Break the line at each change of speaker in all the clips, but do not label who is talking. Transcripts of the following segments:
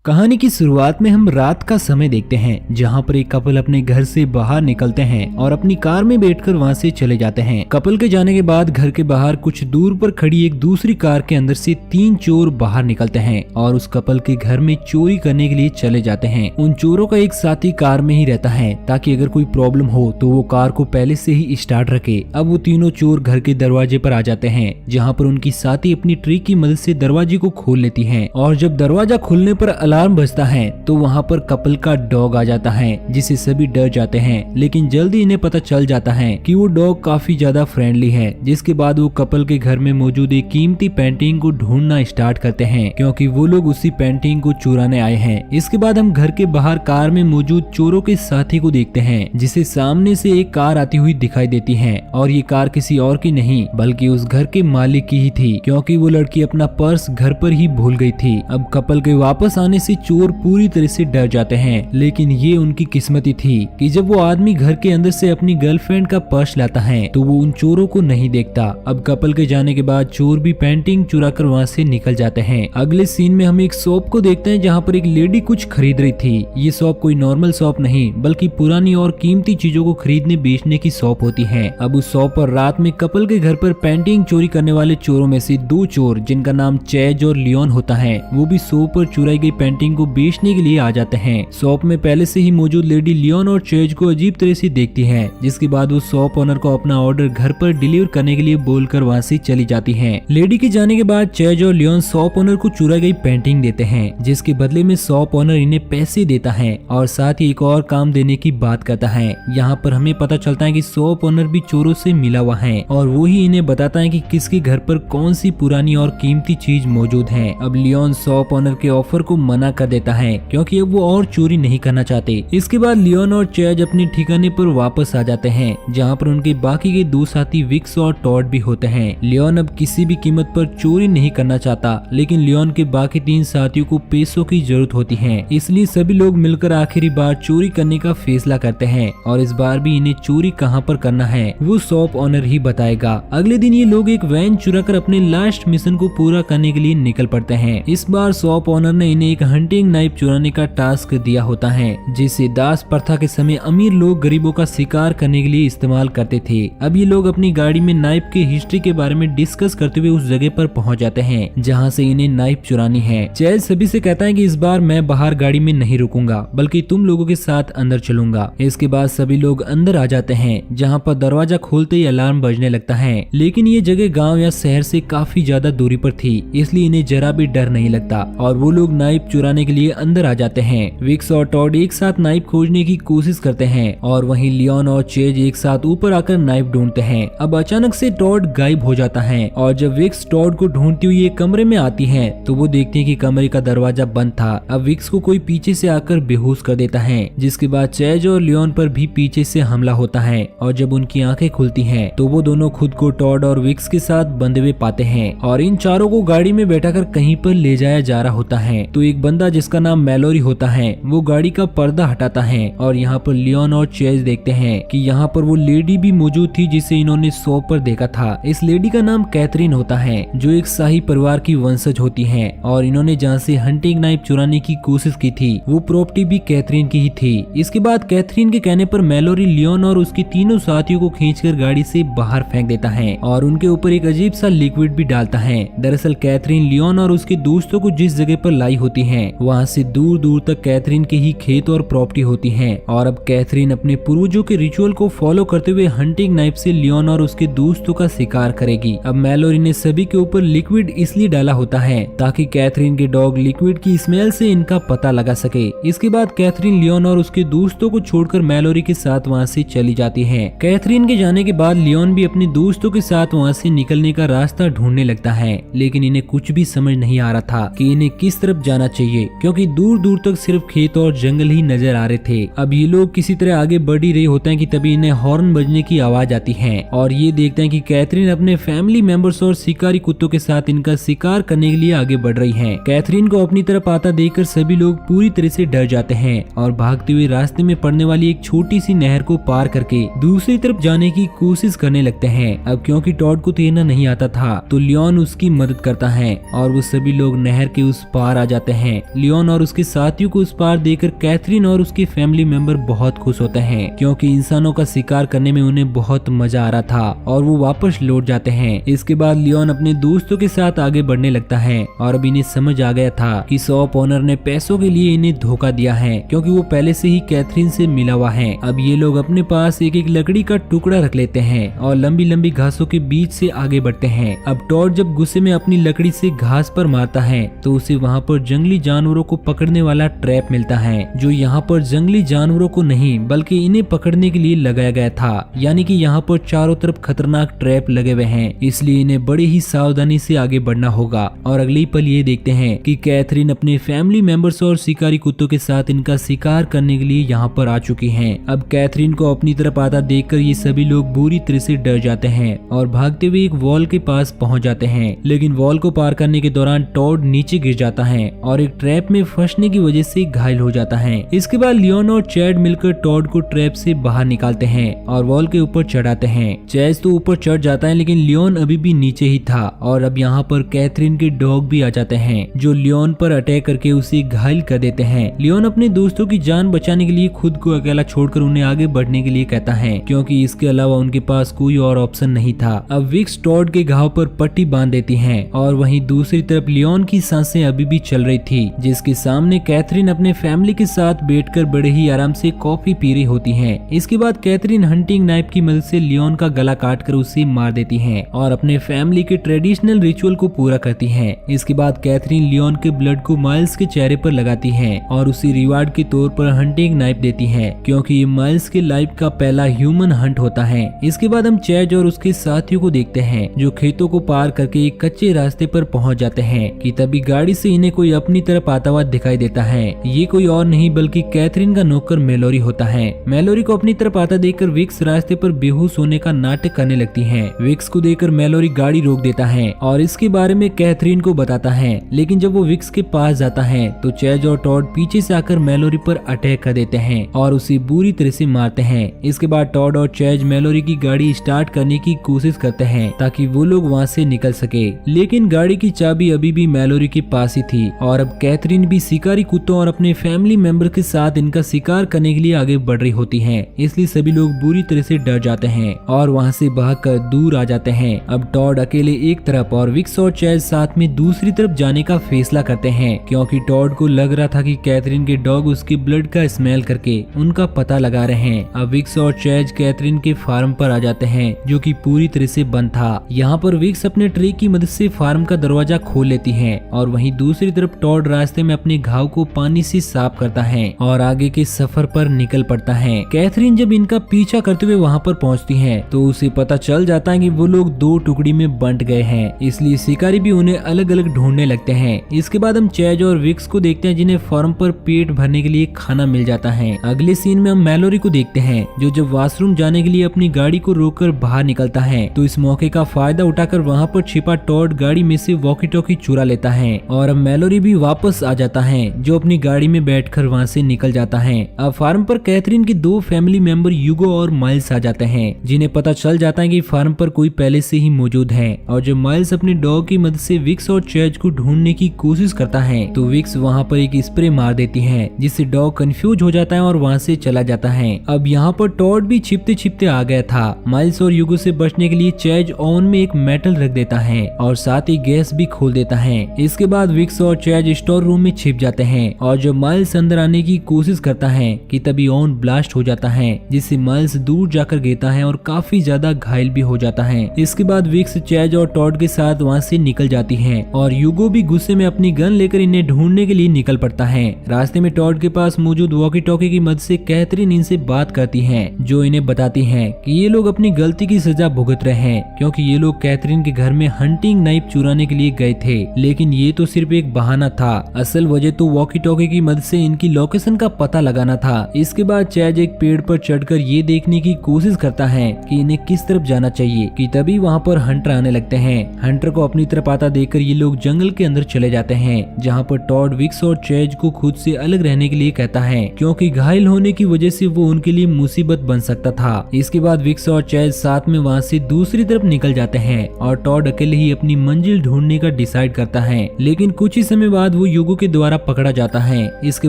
कहानी की शुरुआत में हम रात का समय देखते हैं जहां पर एक कपल अपने घर से बाहर निकलते हैं और अपनी कार में बैठकर वहां से चले जाते हैं। कपल के जाने के बाद घर के बाहर कुछ दूर पर खड़ी एक दूसरी कार के अंदर से 3 चोर बाहर निकलते हैं और उस कपल के घर में चोरी करने के लिए चले जाते हैं। उन चोरों का एक साथी कार में ही रहता है ताकि अगर कोई प्रॉब्लम हो तो वो कार को पहले से ही स्टार्ट रखे। अब वो तीनों चोर घर के दरवाजे पर आ जाते हैं जहाँ पर उनकी साथी अपनी ट्रिक की मदद से दरवाजे को खोल लेती है और जब दरवाजा खुलने पर अलार्म बजता है तो वहाँ पर कपल का डॉग आ जाता है जिससे सभी डर जाते हैं, लेकिन जल्दी इन्हें पता चल जाता है कि वो डॉग काफी ज्यादा फ्रेंडली है। जिसके बाद वो कपल के घर में मौजूद एक कीमती पेंटिंग को ढूंढना स्टार्ट करते हैं क्योंकि वो लोग उसी पेंटिंग को चुराने आए हैं। इसके बाद हम घर के बाहर कार में मौजूद चोरों के साथी को देखते हैं जिसे सामने से एक कार आती हुई दिखाई देती है और ये कार किसी और की नहीं बल्कि उस घर के मालिक की ही थी क्योंकि वो लड़की अपना पर्स घर पर ही भूल गई थी। अब कपल के वापस आने से चोर पूरी तरह से डर जाते हैं, लेकिन ये उनकी किस्मती थी कि जब वो आदमी घर के अंदर से अपनी गर्लफ्रेंड का पर्स लाता है तो वो उन चोरों को नहीं देखता। अब कपल के जाने के बाद चोर भी पेंटिंग चुरा कर वहाँ से निकल जाते हैं। अगले सीन में हम एक शॉप को देखते हैं जहाँ पर एक लेडी कुछ खरीद रही थी। ये शॉप कोई नॉर्मल शॉप नहीं बल्कि पुरानी और कीमती चीजों को खरीदने बेचने की शॉप होती है। अब उस शॉप पर रात में कपल के घर पर पेंटिंग चोरी करने वाले चोरों में से 2 चोर जिनका नाम चैज और लियोन होता है वो भी शॉप पर चुराई गई पेंटिंग को बेचने के लिए आ जाते हैं। शॉप में पहले से ही मौजूद लेडी लियोन और चैज को अजीब तरह से देखती है, जिसके बाद वो शॉप ओनर को अपना ऑर्डर घर पर डिलीवर करने के लिए बोलकर वहाँ से चली जाती है। लेडी के जाने के बाद चैज और लियोन शॉप ओनर को चुराई गई पेंटिंग देते हैं जिसके बदले में शॉप ओनर इन्हें पैसे देता है और साथ ही एक और काम देने की बात करता है। यहाँ पर हमें पता चलता है कि शॉप ओनर भी चोरों से मिला हुआ है और वो ही इन्हें बताता है कि किसके घर पर कौन सी पुरानी और कीमती चीज मौजूद है। अब लियोन शॉप ओनर के ऑफर को मना कर देता है क्योंकि अब वो और चोरी नहीं करना चाहते। इसके बाद लियोन और चैज अपने ठिकाने पर वापस आ जाते हैं जहाँ पर उनके बाकी के 2 साथी विक्स और टॉड भी होते हैं। लियोन अब किसी भी कीमत पर चोरी नहीं करना चाहता, लेकिन लियोन के बाकी 3 साथियों को पैसों की जरूरत होती है, इसलिए सभी लोग मिलकर आखिरी बार चोरी करने का फैसला करते हैं और इस बार भी इन्हें चोरी कहाँ पर करना है वो शॉप ओनर ही बताएगा। अगले दिन ये लोग एक वैन चुरा कर अपने लास्ट मिशन को पूरा करने के लिए निकल पड़ते हैं। इस बार शॉप ओनर ने इन्हें एक हंटिंग नाइफ चुराने का टास्क दिया होता है जिसे दास प्रथा के समय अमीर लोग गरीबों का शिकार करने के लिए इस्तेमाल करते थे। अब ये लोग अपनी गाड़ी में नाइफ के हिस्ट्री के बारे में डिस्कस करते हुए उस जगह पर पहुंच जाते हैं जहां से इन्हें नाइफ चुरानी है। चैज सभी से कहता है कि इस बार मैं बाहर गाड़ी में नहीं रुकूंगा बल्कि तुम लोगों के साथ अंदर चलूंगा। इसके बाद सभी लोग अंदर आ जाते हैं जहाँ पर दरवाजा खोलते ही अलार्म बजने लगता है, लेकिन ये जगह गाँव या शहर से काफी ज्यादा दूरी पर थी इसलिए इन्हें जरा भी डर नहीं लगता और वो लोग नाइफ चुराने के लिए अंदर आ जाते हैं। विक्स और टॉड एक साथ नाइफ खोजने की कोशिश करते हैं और वहीं लियोन और चेज एक साथ ऊपर आकर नाइफ ढूंढते हैं। अब अचानक से टॉड गायब हो जाता है और जब विक्स टॉड को ढूंढती हुई एक कमरे में आती है तो वो देखती है कि कमरे का दरवाजा बंद था। अब विक्स को कोई पीछे से आकर बेहोश कर देता है जिसके बाद चेज और लियोन पर भी पीछे से हमला होता है और जब उनकी आंखें खुलती हैं तो वो दोनों खुद को टॉड और विक्स के साथ बंधे हुए पाते हैं और इन चारों को गाड़ी में बैठाकर कहीं पर ले जाया जा रहा होता है। तो एक बंदा जिसका नाम मैलोरी होता है वो गाड़ी का पर्दा हटाता है और यहाँ पर लियोन और चेज देखते हैं कि यहाँ पर वो लेडी भी मौजूद थी जिसे इन्होंने शॉप पर देखा था। इस लेडी का नाम कैथरीन होता है जो एक शाही परिवार की वंशज होती है और इन्होंने जहाँ से हंटिंग नाइफ चुराने की कोशिश की थी वो प्रॉपर्टी भी कैथरीन की ही थी। इसके बाद कैथरीन के कहने पर मैलोरी लियोन और उसके तीनों साथियों को खींचकर गाड़ी से बाहर फेंक देता है और उनके ऊपर एक अजीब सा लिक्विड भी डालता है। दरअसल कैथरीन लियोन और उसके दोस्तों को जिस जगह पर लाई होती है वहाँ से दूर दूर तक कैथरीन के ही खेत और प्रॉपर्टी होती है और अब कैथरीन अपने पूर्वजों के रिचुअल को फॉलो करते हुए हंटिंग नाइफ से लियोन और उसके दोस्तों का शिकार करेगी। अब मैलोरी ने सभी के ऊपर लिक्विड इसलिए डाला होता है ताकि कैथरीन के डॉग लिक्विड की स्मेल से इनका पता लगा सके। इसके बाद कैथरीन लियोन और उसके दोस्तों को छोड़कर मैलोरी के साथ वहाँ से चली जाती है। कैथरीन के जाने के बाद लियोन भी अपने दोस्तों के साथ वहाँ से निकलने का रास्ता ढूंढने लगता है, लेकिन इन्हें कुछ भी समझ नहीं आ रहा था कि इन्हें किस तरफ जाना चाहिए क्योंकि दूर दूर तक सिर्फ खेत और जंगल ही नजर आ रहे थे। अब ये लोग किसी तरह आगे बढ़ ही रहे होते हैं कि तभी इन्हें हॉर्न बजने की आवाज आती है और ये देखते हैं कि कैथरीन अपने फैमिली मेंबर्स और शिकारी कुत्तों के साथ इनका शिकार करने के लिए आगे बढ़ रही है। कैथरीन को अपनी तरफ आता देखकर सभी लोग पूरी तरह से डर जाते हैं और भागते हुए रास्ते में पड़ने वाली एक छोटी सी नहर को पार करके दूसरी तरफ जाने की कोशिश करने लगते हैं। अब क्योंकि टॉड को तैरना नहीं आता था तो लियोन उसकी मदद करता है और वो सभी लोग नहर के उस पार आ जाते हैं हैं। लियोन और उसके साथियों को उस पार देखकर कैथरीन और उसके फैमिली मेंबर बहुत खुश होते हैं, क्योंकि इंसानों का शिकार करने में उन्हें बहुत मजा आ रहा था और वो वापस लौट जाते हैं। इसके बाद लियोन अपने दोस्तों के साथ आगे बढ़ने लगता है और अब इन्हें समझ आ गया था कि शॉप ओनर ने पैसों के लिए इन्हें धोखा दिया है, क्योंकि वो पहले से ही कैथरीन से मिला हुआ है। अब ये लोग अपने पास एक एक लकड़ी का टुकड़ा रख लेते हैं और लंबी लंबी घासों के बीच से आगे बढ़ते हैं। अब टॉड जब गुस्से में अपनी लकड़ी से घास पर मारता है तो उसे वहाँ पर जंगली जानवरों को पकड़ने वाला ट्रैप मिलता है, जो यहाँ पर जंगली जानवरों को नहीं बल्कि इन्हें पकड़ने के लिए लगाया गया था। यानी कि यहाँ पर चारों तरफ खतरनाक ट्रैप लगे हुए हैं, इसलिए इन्हें बड़ी ही सावधानी से आगे बढ़ना होगा। और अगले पल ये देखते हैं कि कैथरीन अपने फैमिली मेंबर्स और शिकारी कुत्तों के साथ इनका शिकार करने के लिए यहाँ पर आ चुकी हैं। अब कैथरीन को अपनी तरफ आता देखकर ये सभी लोग बुरी तरह से डर जाते हैं और भागते हुए एक वॉल के पास पहुंच जाते हैं। लेकिन वॉल को पार करने के दौरान टॉड नीचे गिर जाता है और एक ट्रैप में फंसने की वजह से घायल हो जाता है। इसके बाद लियोन और चैड मिलकर टॉड को ट्रैप से बाहर निकालते हैं और वॉल के ऊपर चढ़ाते हैं। चैज तो ऊपर चढ़ जाता है, लेकिन लियोन अभी भी नीचे ही था। और अब यहाँ पर कैथरीन के डॉग भी आ जाते हैं, जो लियोन पर अटैक करके उसे घायल कर देते हैं। लियोन अपने दोस्तों की जान बचाने के लिए खुद को अकेला छोड़कर उन्हें आगे बढ़ने के लिए कहता है, क्योंकि इसके अलावा उनके पास कोई और ऑप्शन नहीं था। अब विक्स टॉड के घाव पर पट्टी बांध देती हैं और वहीं दूसरी तरफ लियोन की सांसें अभी भी चल रही थी, जिसके सामने कैथरीन अपने फैमिली के साथ बैठकर बड़े ही आराम से कॉफी पी रही होती है। इसके बाद कैथरीन हंटिंग नाइफ की मदद से लियोन का गला काटकर उसे मार देती है और अपने फैमिली के ट्रेडिशनल रिचुअल को पूरा करती है। इसके बाद कैथरीन लियोन के ब्लड को माइल्स के चेहरे पर लगाती है और उसे रिवार्ड के तौर पर हंटिंग नाइफ देती है, क्योंकि ये माइल्स के लाइफ का पहला ह्यूमन हंट होता है। इसके बाद हम चैज और उसके साथियों को देखते हैं, जो खेतों को पार करके एक कच्चे रास्ते पर पहुंच जाते हैं कि तभी गाड़ी से इन्हें कोई अपनी तरफ आता हुआ दिखाई देता है। ये कोई और नहीं बल्कि कैथरीन का नौकर मेलोरी होता है। मेलोरी को अपनी तरफ आता देखकर विक्स रास्ते पर बेहोश होने का नाटक करने लगती है। विक्स को देखकर मेलोरी गाड़ी रोक देता है और इसके बारे में कैथरीन को बताता है, लेकिन जब वो विक्स के पास जाता है तो चैज और टॉड पीछे से आकर मेलोरी पर अटैक कर देते हैं और उसे बुरी तरह से मारते हैं। इसके बाद टॉड और चैज मेलोरी की गाड़ी स्टार्ट करने की कोशिश करते हैं ताकि वो लोग वहाँ से निकल सके, लेकिन गाड़ी की चाबी अभी भी मेलोरी के पास ही थी। और अब कैथरीन भी शिकारी कुत्तों और अपने फैमिली मेंबर के साथ इनका शिकार करने के लिए आगे बढ़ रही होती है, इसलिए सभी लोग बुरी तरह से डर जाते हैं और वहाँ से भागकर दूर आ जाते हैं। अब टॉड अकेले एक तरफ और विक्स और चैज साथ में दूसरी तरफ जाने का फैसला करते हैं, क्योंकि टॉड को लग रहा था कि कैथरीन के डॉग उसके ब्लड का स्मेल करके उनका पता लगा रहे हैं। अब विक्स और चैज कैथरीन के फार्म पर आ जाते हैं, जो कि पूरी तरह से बंद था। यहाँ पर विक्स अपने ट्री की मदद से फार्म का दरवाजा खोल लेती है और वहीं दूसरी तरफ टॉड रास्ते में अपने घाव को पानी से साफ करता है और आगे के सफर पर निकल पड़ता है। कैथरीन जब इनका पीछा करते हुए वहाँ पर पहुँचती है तो उसे पता चल जाता है कि वो लोग दो टुकड़ी में बंट गए हैं, इसलिए शिकारी भी उन्हें अलग अलग ढूंढने लगते हैं। इसके बाद हम चैज और विक्स को देखते हैं, जिन्हें फार्म पर पेट भरने के लिए खाना मिल जाता है। अगले सीन में हम मेलोरी को देखते हैं, जो जब वॉशरूम जाने के लिए अपनी गाड़ी को रोककर बाहर निकलता है तो इस मौके का फायदा उठाकर वहाँ पर छिपा टॉड गाड़ी में से वॉकी टॉकी चुरा लेता है और अब मेलोरी भी वापस आ जाता है, जो अपनी गाड़ी में बैठकर वहाँ से निकल जाता है। अब फार्म पर कैथरीन के दो फैमिली मेंबर यूगो और माइल्स आ जाते हैं, जिन्हें पता चल जाता है कि फार्म पर कोई पहले से ही मौजूद है। और जब माइल्स अपने डॉग की मदद से विक्स और चैज को ढूंढने की कोशिश करता है तो विक्स वहाँ पर एक स्प्रे मार देती है, जिससे डॉग कंफ्यूज हो जाता है और वहाँ से चला जाता है। अब यहाँ पर टॉड भी छिपते छिपते आ गया था। माइल्स और यूगो से बचने के लिए चैज ओवन में एक मेटल रख देता है और साथ ही गैस भी खोल देता है। इसके बाद विक्स और चैज स्टोर रूम में छिप जाते हैं और जब माइल्स अंदर आने की कोशिश करता है कि तभी ओवन ब्लास्ट हो जाता है, जिससे माइल्स दूर जाकर गिरता है और काफी ज्यादा घायल भी हो जाता है। इसके बाद विक्स चैज और टॉड के साथ वहाँ से निकल जाती है और यूगो भी गुस्से में अपनी गन लेकर इन्हें ढूंढने के लिए निकल पड़ता है। रास्ते में टॉड के पास मौजूद वॉकी टॉकी की मदद से कैथरीन इनसे बात करती है, जो इन्हें बताती है कि ये लोग अपनी गलती की सजा भुगत रहे हैं, क्योंकि ये लोग कैथरीन के घर में हंटिंग नाइफ चुराने के लिए गए थे, लेकिन ये तो सिर्फ एक बहाना था। असल वजह तो वॉकी टॉकी की मदद से इनकी लोकेशन का पता लगाना था। इसके बाद चैज एक पेड़ पर चढ़कर ये देखने की कोशिश करता है कि इन्हें किस तरफ जाना चाहिए कि तभी वहाँ पर हंटर आने लगते हैं। हंटर को अपनी तरफ आता देखकर ये लोग जंगल के अंदर चले जाते हैं, जहाँ पर टॉड विक्स और चैज को खुद से अलग रहने के लिए कहता है, क्योंकि घायल होने की वजह से वो उनके लिए मुसीबत बन सकता था। इसके बाद विक्स और चैज साथ में वहाँ से दूसरी तरफ निकल जाते हैं और टॉड अकेले ही अपनी मंजिल ढूंढने का डिसाइड करता है, लेकिन कुछ ही समय बाद वो वो यूगो के द्वारा पकड़ा जाता है। इसके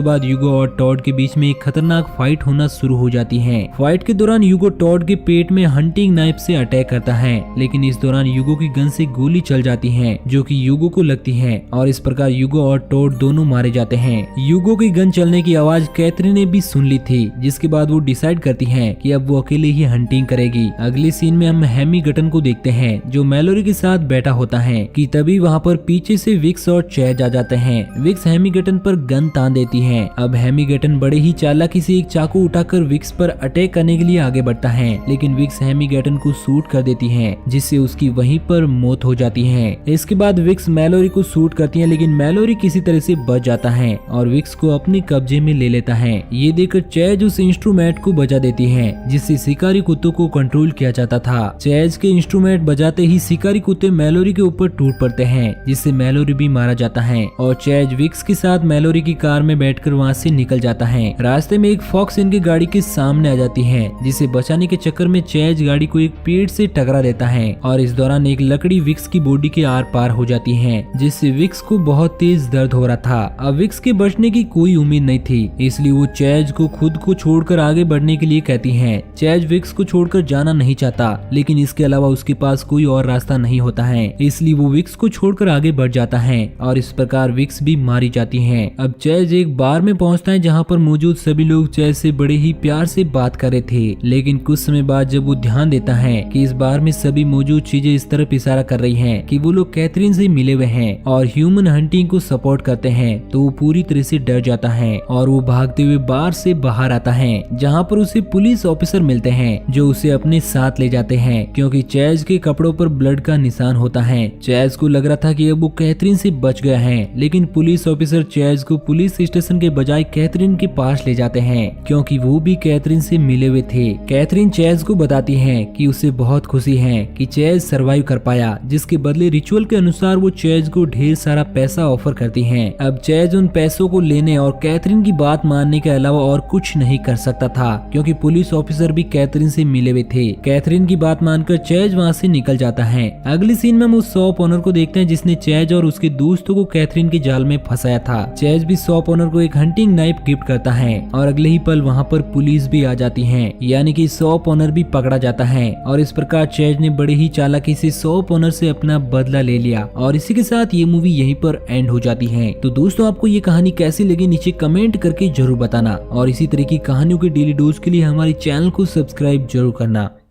बाद यूगो और टॉड के बीच में एक खतरनाक फाइट होना शुरू हो जाती है। फाइट के दौरान यूगो टॉड के पेट में हंटिंग नाइफ से अटैक करता है, लेकिन इस दौरान यूगो की गन से गोली चल जाती है जो कि यूगो को लगती है और इस प्रकार यूगो और टॉड दोनों मारे जाते हैं। यूगो की गन चलने की आवाज कैथरीन ने भी सुन ली थी, जिसके बाद वो डिसाइड करती है कि अब वो अकेले ही हंटिंग करेगी। अगले सीन में हम हैमिगटन को देखते हैं जो मैलोरी के साथ बैठा होता है कि तभी वहाँ पर पीछे से विक्स और चैज आ जाते हैं। विक्स हैमिगटन पर गन तान देती है। अब हैमिगटन बड़े ही चालाकी से एक चाकू उठाकर विक्स पर अटैक करने के लिए आगे बढ़ता है, लेकिन विक्स हैमिगटन को शूट कर देती है जिससे उसकी वहीं पर मौत हो जाती है। इसके बाद विक्स मैलोरी को शूट करती है, लेकिन मैलोरी किसी तरह से बच जाता है और विक्स को अपने कब्जे में ले लेता है। ये देखकर चैज उस इंस्ट्रूमेंट को बजा देती है जिससे शिकारी कुत्तों को कंट्रोल किया जाता था। चैज के इंस्ट्रूमेंट बजाते ही शिकारी कुत्ते मैलोरी के ऊपर टूट पड़ते हैं, जिससे मैलोरी भी मारा जाता है और चैज विक्स के साथ मैलोरी की कार में बैठकर वहाँ से निकल जाता है। रास्ते में एक फॉक्स इनकी गाड़ी के सामने आ जाती है, जिसे बचाने के चक्कर में चैज गाड़ी को एक पेड़ से टकरा देता है और इस दौरान एक लकड़ी विक्स की बॉडी के आर पार हो जाती है, जिससे विक्स को बहुत तेज दर्द हो रहा था। अब विक्स के बचने की कोई उम्मीद नहीं थी, इसलिए वो चैज को खुद को छोड़कर आगे बढ़ने के लिए कहती है। चैज विक्स को छोड़कर जाना नहीं चाहता, लेकिन इसके अलावा उसके पास कोई और रास्ता नहीं होता है, इसलिए वो विक्स को छोड़कर आगे बढ़ जाता है और इस प्रकार विक्स भी मारी जाती है। अब चैज एक बार में पहुंचता है जहां पर मौजूद सभी लोग चैज से बड़े ही प्यार से बात कर रहे थे, लेकिन कुछ समय बाद जब वो ध्यान देता है कि इस बार में सभी मौजूद चीजें इस तरफ इशारा कर रही हैं कि वो लोग कैथरीन से मिले हुए हैं और ह्यूमन हंटिंग को सपोर्ट करते हैं, तो वो पूरी तरह से डर जाता है और वो भागते हुए बार से बाहर आता है, जहाँ पर उसे पुलिस ऑफिसर मिलते हैं जो उसे अपने साथ ले जाते हैं क्योंकि चैज के कपड़ों पर ब्लड का निशान होता है। चैज को लग रहा था कि अब वो कैथरीन से बच गया है, लेकिन पुलिस ऑफिसर चैज को पुलिस स्टेशन के बजाय कैथरीन के पास ले जाते हैं क्योंकि वो भी कैथरीन से मिले हुए थे। कैथरीन चैज को बताती है कि उसे बहुत खुशी है कि चैज सरवाइव कर पाया, जिसके बदले रिचुअल के अनुसार वो चैज को ढेर सारा पैसा ऑफर करती है। अब चैज उन पैसों को लेने और कैथरीन की बात मानने के अलावा और कुछ नहीं कर सकता था क्योंकि पुलिस ऑफिसर भी कैथरीन से मिले हुए थे। कैथरीन की बात मानकर चैज वहाँ से निकल जाता है। अगली सीन में हम उस शॉप ओनर को देखते हैं जिसने चैज और उसके दोस्तों को कैथरीन के जाल में फंसाया था। चैज भी शॉप ओनर को एक हंटिंग नाइफ गिफ्ट करता है और अगले ही पल वहाँ पर पुलिस भी आ जाती है, यानी कि शॉप ओनर भी पकड़ा जाता है और इस प्रकार चैज ने बड़े ही चालाकी से शॉप ओनर से अपना बदला ले लिया और इसी के साथ ये मूवी यहीं पर एंड हो जाती है। तो दोस्तों, आपको ये कहानी कैसी लगी नीचे कमेंट करके जरूर बताना और इसी तरह की कहानियों के डेली डोज के लिए हमारे चैनल को सब्सक्राइब जरूर करना।